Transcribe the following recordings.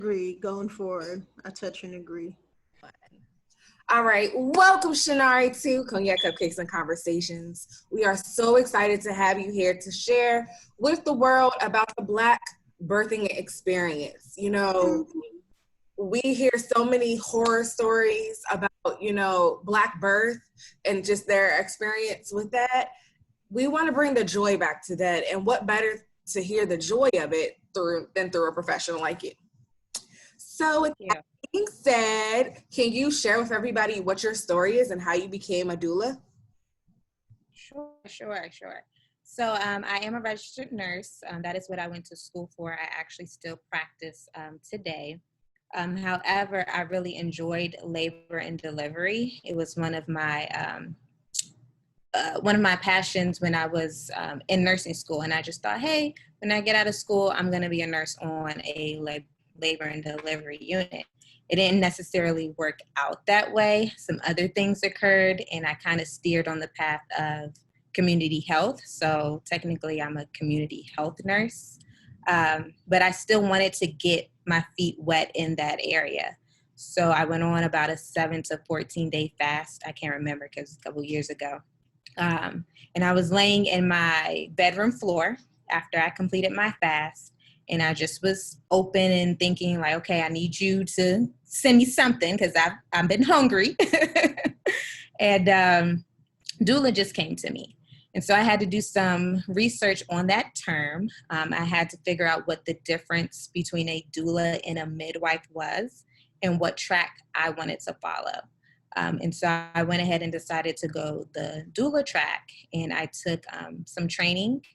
Agree. Going forward, I touch and agree. All right, welcome Shanari to Cognac Cupcakes and Conversations. We are so excited to have you here to share with the world about the Black birthing experience. You know, we hear so many horror stories about, Black birth and just their experience with that. We want to bring the joy back to that, and what better to hear the joy of it than through a professional like you. So with that being said, can you share with everybody what your story is and how you became a doula? Sure. So I am a registered nurse. That is what I went to school for. I actually still practice today. However, I really enjoyed labor and delivery. It was one of my passions when I was in nursing school. And I just thought, hey, when I get out of school, I'm going to be a nurse on a labor and delivery unit. It didn't necessarily work out that way. Some other things occurred, and I kind of steered on the path of community health. So technically, I'm a community health nurse, but I still wanted to get my feet wet in that area. So I went on about a 7 to 14-day fast. I can't remember because it was a couple years ago. And I was laying in my bedroom floor after I completed my fast. And I just was open and thinking like, okay, I need you to send me something because I've been hungry. And doula just came to me. And so I had to do some research on that term. I had to figure out what the difference between a doula and a midwife was and what track I wanted to follow. And so I went ahead and decided to go the doula track, and I took some training.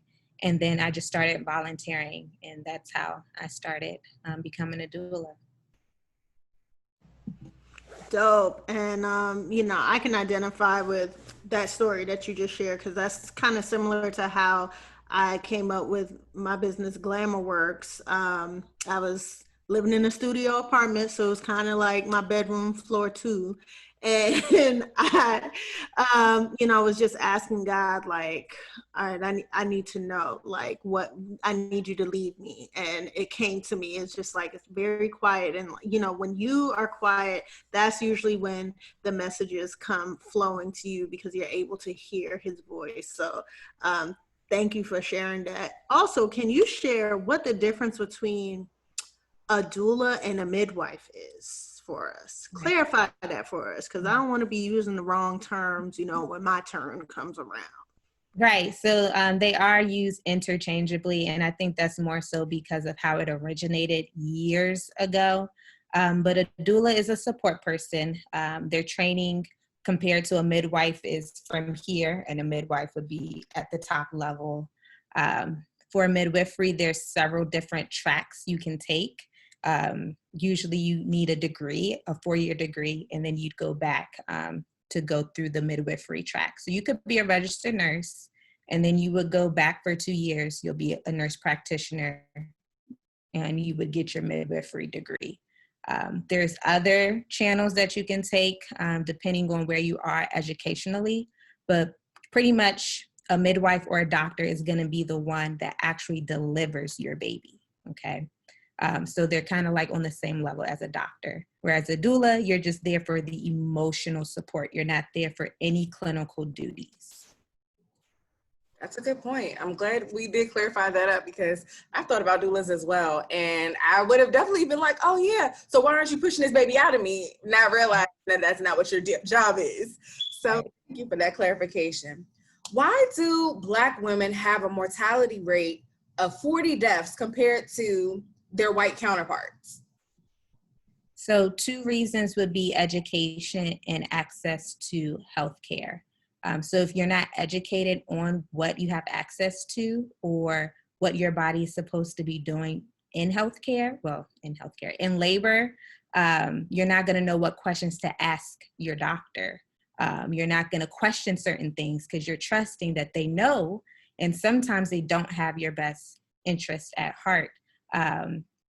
And then I just started volunteering, and that's how I started becoming a doula. Dope. And, I can identify with that story that you just shared because that's kind of similar to how I came up with my business, Glamour Works. I was living in a studio apartment, so it was kind of like my bedroom floor too. And I was just asking God, like, all right, I need to know, like, what I need you to lead me. And it came to me. It's just like, it's very quiet. And, when you are quiet, that's usually when the messages come flowing to you because you're able to hear his voice. So thank you for sharing that. Also, can you share what the difference between a doula and a midwife is for us? Clarify that for us, because I don't want to be using the wrong terms, when my turn comes around. Right. So they are used interchangeably, and I think that's more so because of how it originated years ago. But a doula is a support person. Their training compared to a midwife is from here, and a midwife would be at the top level. For midwifery, there's several different tracks you can take. Usually you need a degree, a 4-year degree, and then you'd go back to go through the midwifery track. So you could be a registered nurse, and then you would go back for 2 years. You'll be a nurse practitioner, and you would get your midwifery degree. There's other channels that you can take depending on where you are educationally, but pretty much a midwife or a doctor is going to be the one that actually delivers your baby, okay? So they're kind of like on the same level as a doctor. Whereas a doula, you're just there for the emotional support. You're not there for any clinical duties. That's a good point. I'm glad we did clarify that up because I've thought about doulas as well. And I would have definitely been like, oh yeah, so why aren't you pushing this baby out of me? Not realizing that that's not what your job is. So thank you for that clarification. Why do Black women have a mortality rate of 40 deaths compared to their white counterparts? So 2 reasons would be education and access to healthcare. So if you're not educated on what you have access to or what your body is supposed to be doing in healthcare, in labor, you're not going to know what questions to ask your doctor. You're not going to question certain things because you're trusting that they know, and sometimes they don't have your best interest at heart.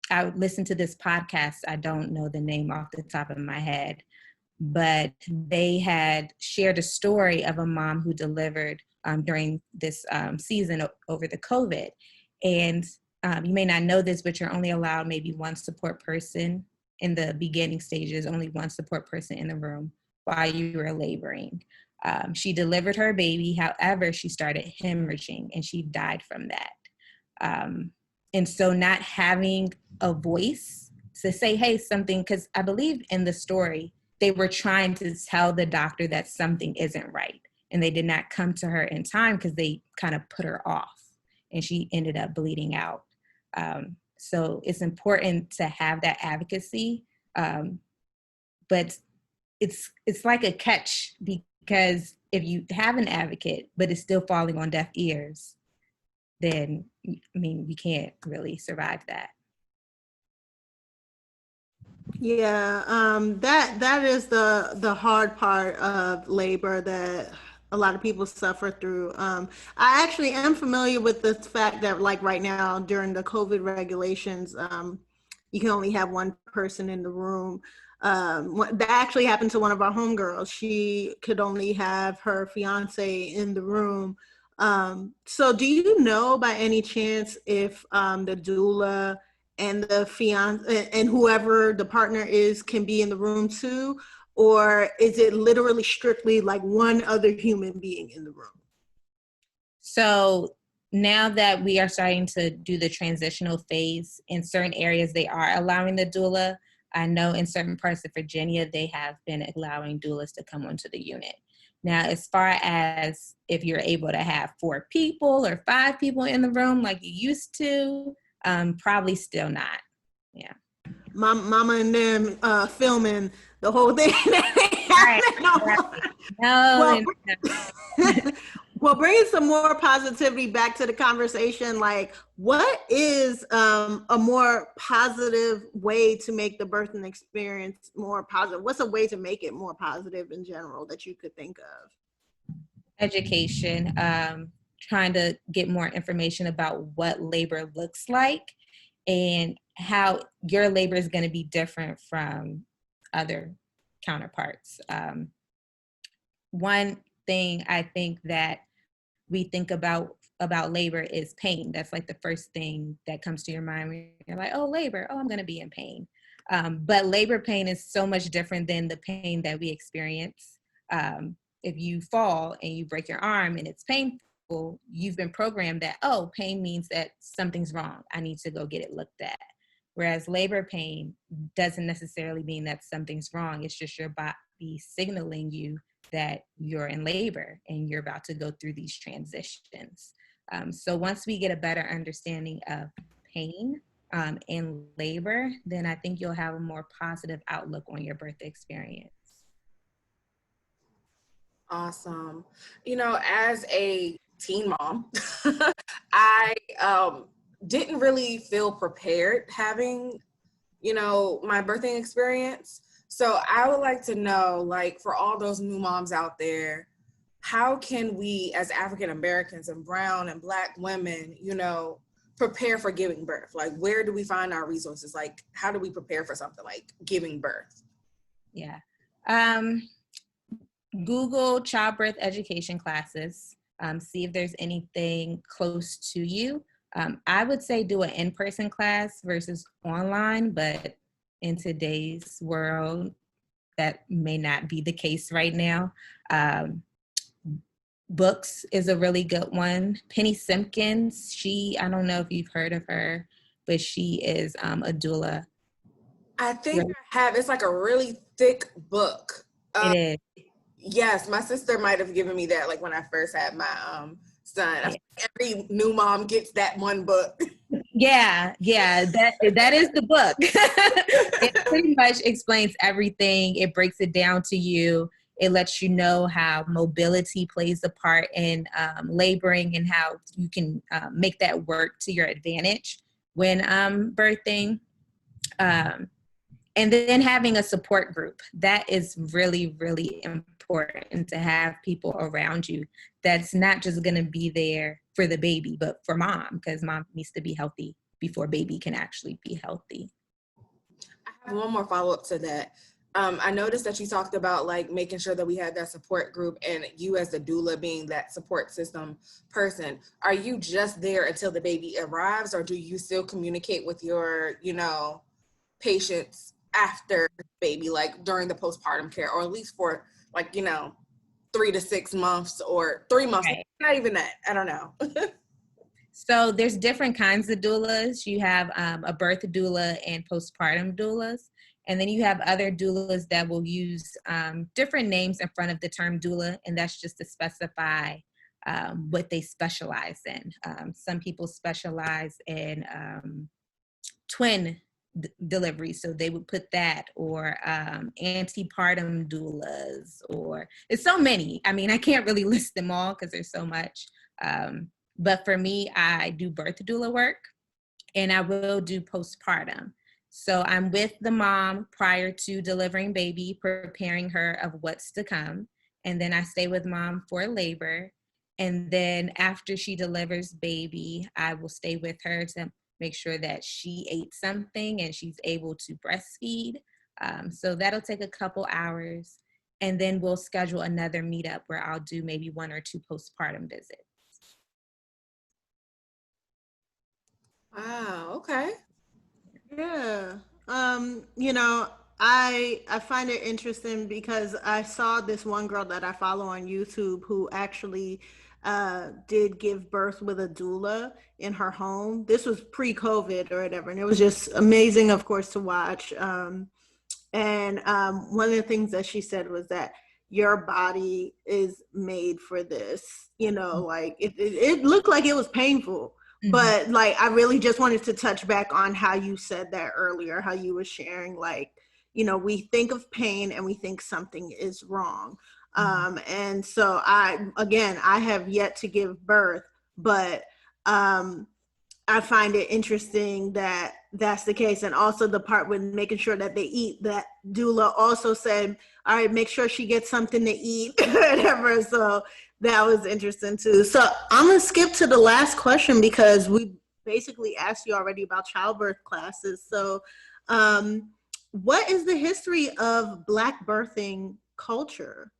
I would listen to this podcast. I don't know the name off the top of my head, but they had shared a story of a mom who delivered during this season over the COVID. And you may not know this, but you're only allowed maybe one support person in the beginning stages, only one support person in the room while you were laboring. She delivered her baby. However, she started hemorrhaging and she died from that. And so not having a voice to say, hey, something, because I believe in the story, they were trying to tell the doctor that something isn't right. And they did not come to her in time because they kind of put her off and she ended up bleeding out. So it's important to have that advocacy. But it's like a catch, because if you have an advocate, but it's still falling on deaf ears, then, I mean, we can't really survive that. Yeah, that is the hard part of labor that a lot of people suffer through. I actually am familiar with the fact that, like, right now during the COVID regulations, you can only have one person in the room. That actually happened to one of our homegirls. She could only have her fiance in the room. So do you know by any chance if the doula and the fiance and whoever the partner is can be in the room too, or is it literally strictly like one other human being in the room? So now that we are starting to do the transitional phase, in certain areas they are allowing the doula. I know in certain parts of Virginia they have been allowing doulas to come onto the unit. Now, as far as if you're able to have 4 people or 5 people in the room like you used to, probably still not. Yeah. Mama and them filming the whole thing. Right. No, Well, no. well, bringing some more positivity back to the conversation, like, what is a more positive way to make the birthing experience more positive? What's a way to make it more positive in general that you could think of? Education, trying to get more information about what labor looks like and how your labor is going to be different from other counterparts. One thing I think that we think about labor is pain. That's like the first thing that comes to your mind when you're like, oh, labor, oh, I'm going to be in pain. But labor pain is so much different than the pain that we experience. If you fall and you break your arm and it's painful, you've been programmed that, oh, pain means that something's wrong. I need to go get it looked at. Whereas labor pain doesn't necessarily mean that something's wrong. It's just your body signaling you that you're in labor and you're about to go through these transitions. So once we get a better understanding of pain in labor, then I think you'll have a more positive outlook on your birth experience. Awesome. You know, as a teen mom, I didn't really feel prepared having, you know, my birthing experience. So I would like to know, like, for all those new moms out there, how can we as African Americans and brown and Black women, you know, prepare for giving birth? Like, where do we find our resources? Like, how do we prepare for something like giving birth? Yeah. Google childbirth education classes, see if there's anything close to you. I would say do an in-person class versus online, but in today's world, that may not be the case right now. Books is a really good one. Penny Simpkins, I don't know if you've heard of her, but she is a doula. I think I have. It's like a really thick book. It is. Yes, my sister might have given me that, like, when I first had my son. I think every new mom gets that one book. Yeah, that is the book. It pretty much explains everything. It breaks it down to you. It lets you know how mobility plays a part in laboring and how you can make that work to your advantage when birthing. And then having a support group. That is really, really important to have people around you that's not just going to be there for the baby, but for mom, because mom needs to be healthy before baby can actually be healthy. I have one more follow-up to that. I noticed that you talked about like making sure that we had that support group and you as the doula being that support system person. Are you just there until the baby arrives, or do you still communicate with your, patients after baby, like during the postpartum care, or at least for like, 3 to 6 months or 3 months, Right. not even that. I don't know. So there's different kinds of doulas. You have a birth doula and postpartum doulas. And then you have other doulas that will use different names in front of the term doula, and that's just to specify what they specialize in. Some people specialize in twin delivery, so they would put that, or antepartum doulas, or it's so many. I mean, I can't really list them all because there's so much. But for me, I do birth doula work, and I will do postpartum. So I'm with the mom prior to delivering baby, preparing her of what's to come. And then I stay with mom for labor. And then after she delivers baby, I will stay with her to make sure that she ate something and she's able to breastfeed. So that'll take a couple hours. And then we'll schedule another meetup where I'll do maybe 1 or 2 postpartum visits. Wow. Okay. Yeah. You know, I find it interesting because I saw this one girl that I follow on YouTube who actually did give birth with a doula in her home. This was pre-COVID or whatever, and it was just amazing, of course, to watch. And one of the things that she said was that your body is made for this. You know, like it looked like it was painful. But like, I really just wanted to touch back on how you said that earlier, how you were sharing, like, you know, we think of pain and we think something is wrong. And so I have yet to give birth, but I find it interesting that that's the case. And also the part with making sure that they eat, that doula also said, all right, make sure she gets something to eat, whatever. So that was interesting too. So I'm going to skip to the last question because we basically asked you already about childbirth classes. So what is the history of Black birthing culture?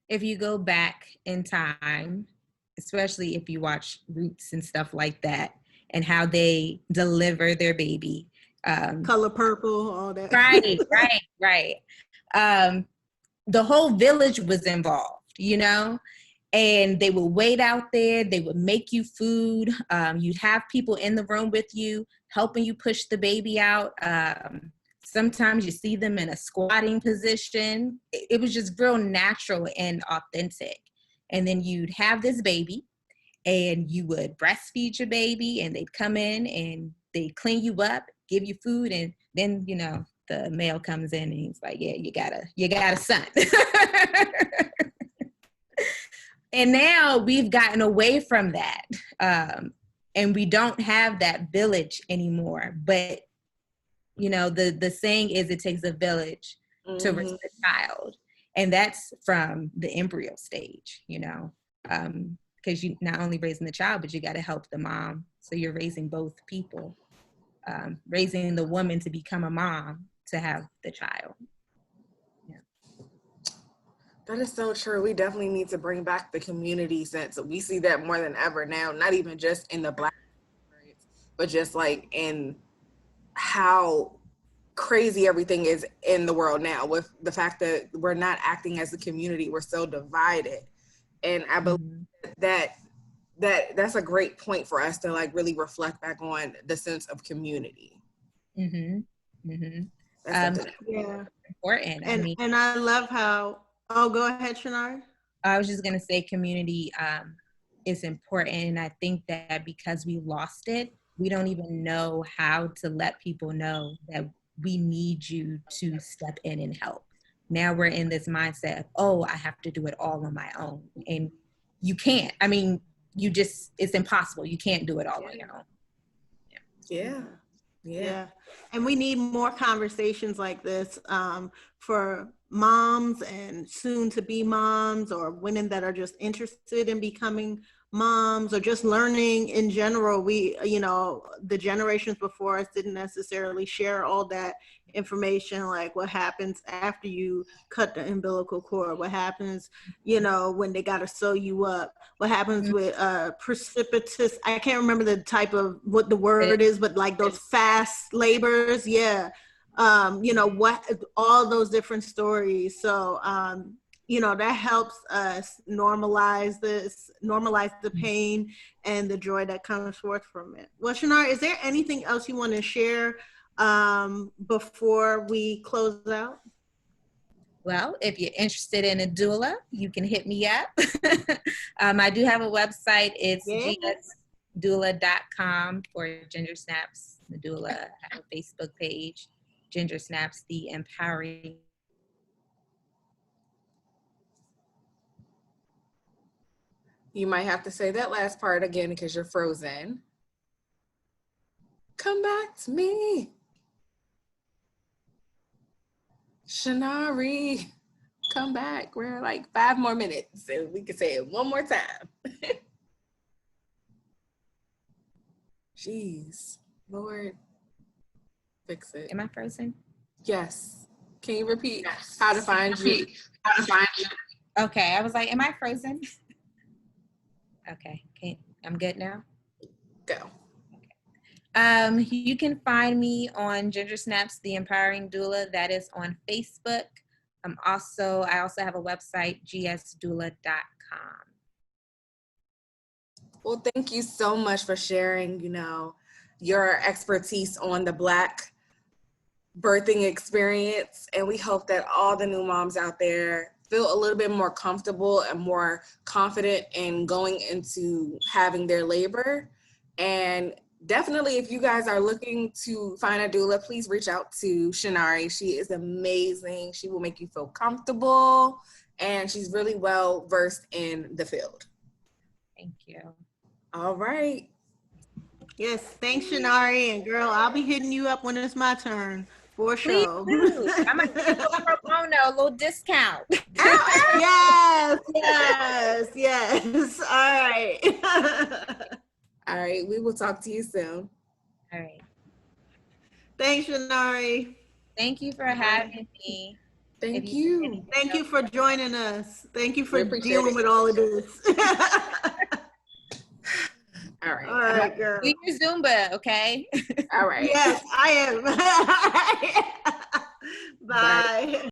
If you go back in time, especially if you watch Roots and stuff like that, and how they deliver their baby. Color purple, all that. Right. The whole village was involved, you know, and they would wait out there. They would make you food. You'd have people in the room with you, helping you push the baby out. Sometimes you see them in a squatting position. It was just real natural and authentic. And then you'd have this baby and you would breastfeed your baby, and they'd come in and they'd clean you up, give you food. And then, you know, the male comes in and he's like, yeah, you got a son. And now we've gotten away from that. And we don't have that village anymore. But, you know, the saying is it takes a village to raise a child. And that's from the embryo stage, you know, because you not only raising the child, but you got to help the mom. So you're raising both people, raising the woman to become a mom to have the child. Yeah. That is so true. We definitely need to bring back the community sense. We see that more than ever now, not even just in the Black experience, but just like in how crazy everything is in the world now, with the fact that we're not acting as a community. We're so divided. And I believe that's a great point for us to like really reflect back on the sense of community. Yeah, important. And I love how, oh, go ahead, Shanari. I was just going to say community is important. And I think that because we lost it, we don't even know how to let people know that we need you to step in and help. Now we're in this mindset of, oh, I have to do it all on my own. And you can't. I mean, it's impossible. You can't do it all on your own. Yeah. And we need more conversations like this for moms and soon to be moms, or women that are just interested in becoming moms or just learning in general. We, the generations before us didn't necessarily share all that information, like what happens after you cut the umbilical cord, what happens, when they got to sew you up, what happens with precipitous, I can't remember the type of what the word is, but like those fast labors. Yeah. What, all those different stories. So, that helps us normalize the pain and the joy that comes forth from it. Well, Shanari, is there anything else you want to share before we close out? Well, if you're interested in a doula, you can hit me up. I do have a website. It's gsdoula.com for Ginger Snaps, the doula. I have a Facebook page, Ginger Snaps, the empowering. You might have to say that last part again because you're frozen. Come back to me. Shanari, come back. We're like 5 more minutes and we can say it one more time. Jeez, Lord, fix it. Am I frozen? Yes. Can you repeat how to find you? Okay, I was like, am I frozen? Okay, I'm good now? Go. You can find me on Ginger Snaps, the Empowering Doula. That is on Facebook. I also have a website, gsdoula.com. Well, thank you so much for sharing, your expertise on the Black birthing experience. And we hope that all the new moms out there feel a little bit more comfortable and more confident in going into having their labor. And definitely, if you guys are looking to find a doula, please reach out to Shanari. She is amazing. She will make you feel comfortable, and she's really well versed in the field. Thank you. All right. Yes, thanks, Shanari. And girl, I'll be hitting you up when it's my turn. For Please sure. do. I'm going to give you a pro bono, a little discount. Yes. All right. All right. We will talk to you soon. All right. Thanks, Shanari. Thank you for having me. Thank you. Thank you for joining us. Thank you for it. dealing with all of this. All right. All right, girl. Do your Zumba, okay? All right. Yes, I am. Bye.